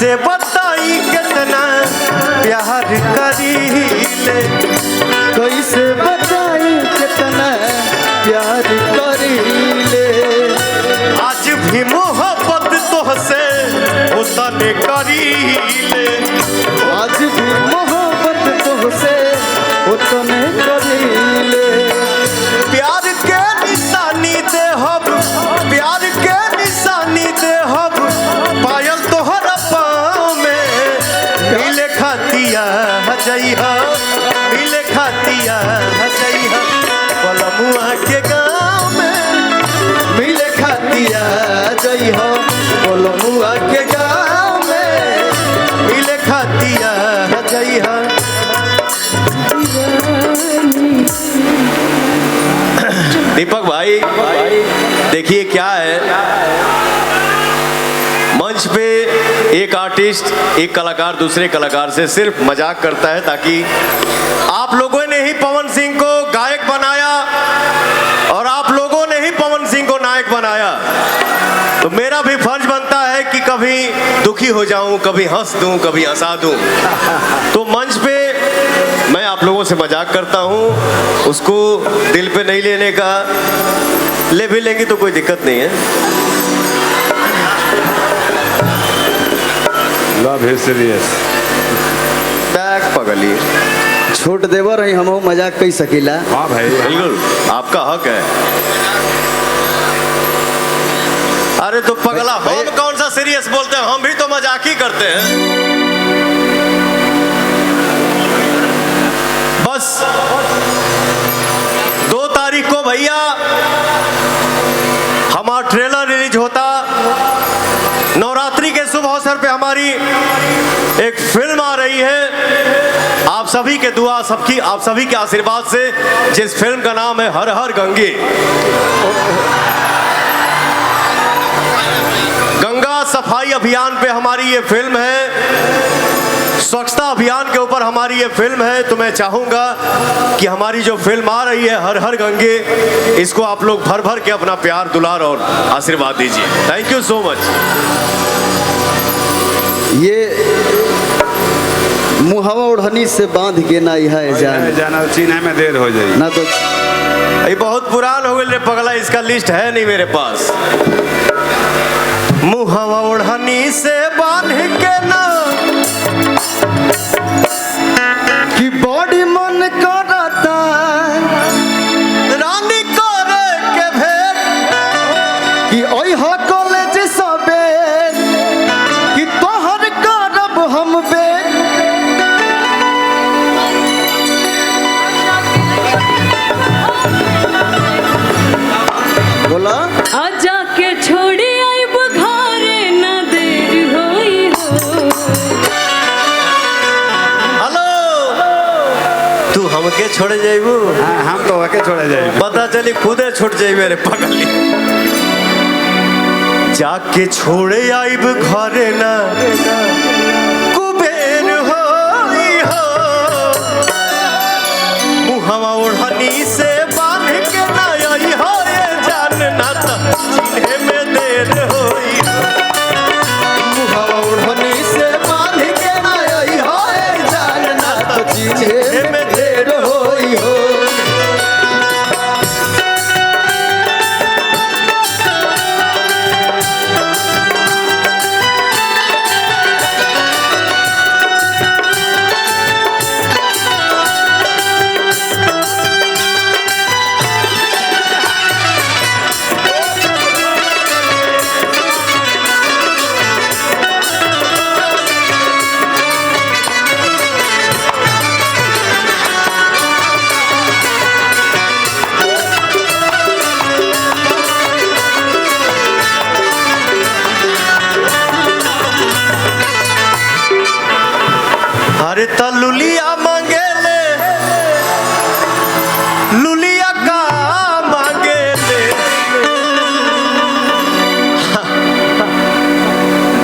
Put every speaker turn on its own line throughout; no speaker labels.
कैसे बताई कितना प्यार करीले,
कैसे बताई कितना प्यार करीले।
आज भी मोहब्बत तोहसे उतने करीले,
आज भी मोहब्बत तुझसे उतने करीले।
प्यार के निशानी दे हब, प्यार के निशानी दे हब, पायल तोहरा पाँव में मिले खातिया जइहा, मिले खातिया जइहा पलमुआ के गाँव में मिले खातिया जइहा, पलमुआ के गाँव में मिले खातिया जइहा। दीपक भाई देखिए क्या है, मंच पे एक आर्टिस्ट एक कलाकार दूसरे कलाकार से सिर्फ मजाक करता है ताकि आप लोगों ने ही पवन सिंह को गायक बनाया और आप लोगों ने ही पवन सिंह को नायक बनाया, तो मेरा भी फर्ज बनता है कि कभी दुखी हो जाऊं, कभी हंस दूं, कभी हंसा दूं। तो मंच पे मैं आप लोगों से मजाक करता हूं, उसको दिल पे नहीं लेने का, ले भी लेंगे तो कोई दिक्कत नहीं है।
लव है सीरियस
बैक पगली
छोट देवर रही हम मजाक कई सकीला।
हाँ भाई
बिल्कुल आपका हक है। अरे तो पगला हम कौन सा सीरियस बोलते हैं, हम भी तो मजाक ही करते हैं। बस 2 तारीख को भैया हमारा ट्रेलर रिलीज होता, नवरात्रि के शुभ अवसर पे हमारी एक फिल्म आ रही है। आप सभी के दुआ, आप सभी के आशीर्वाद से, जिस फिल्म का नाम है हर हर गंगे। गंगा सफाई अभियान पे हमारी ये फिल्म है, स्वच्छता अभियान के ऊपर हमारी ये फिल्म है। तो मैं चाहूंगा कि हमारी जो फिल्म आ रही है हर हर गंगे, इसको आप लोग भर भर के अपना प्यार दुलार और आशीर्वाद दीजिए। Thank you so much.
ये मुहवा ओढ़नी से बांध के ना है
जाना चीन्हे में देर हो जाएगी
ना, तो
ये बहुत पुरान हो गए पगला, इसका लिस्ट है नहीं मेरे पास। मुहवा ओढ़नी से बांध के ना
कि बॉडी मन करता
रानी करे के भेंट,
कि ओई हो कॉलेज सबे कि तोहर करब हम बे। बोला
आजा के छोड़ी आइब घरे ना देर होई हो।
हेलो तू हमके छोड़े जाइबू?
हाँ हम तो आके छोड़े जाएंगे।
पता चली खुदे छूट जाई मेरे पगली। जाके छोड़े आइब घरे ना कुबेर होई हो, मुहवा ओढ़नी से बांध के ना आई हो, ये जान ना त चिन्हे में देर होई हो।
मुहवा ओढ़नी से बांध के ना आई हो, ए जान ना तो चिन्हे में देर होई हो।
अरे त लुलिया मांगेले, लुलिया का मांगेले,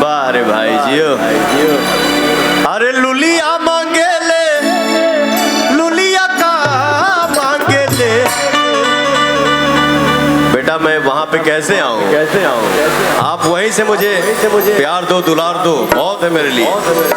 बारे भाई जियो। अरे लुलिया मांगेले, लुलिया का मांगेले। बेटा मैं वहाँ पे कैसे आऊँ? आप वहीं से मुझे प्यार दो, दुलार दो, बहुत है मेरे लिए।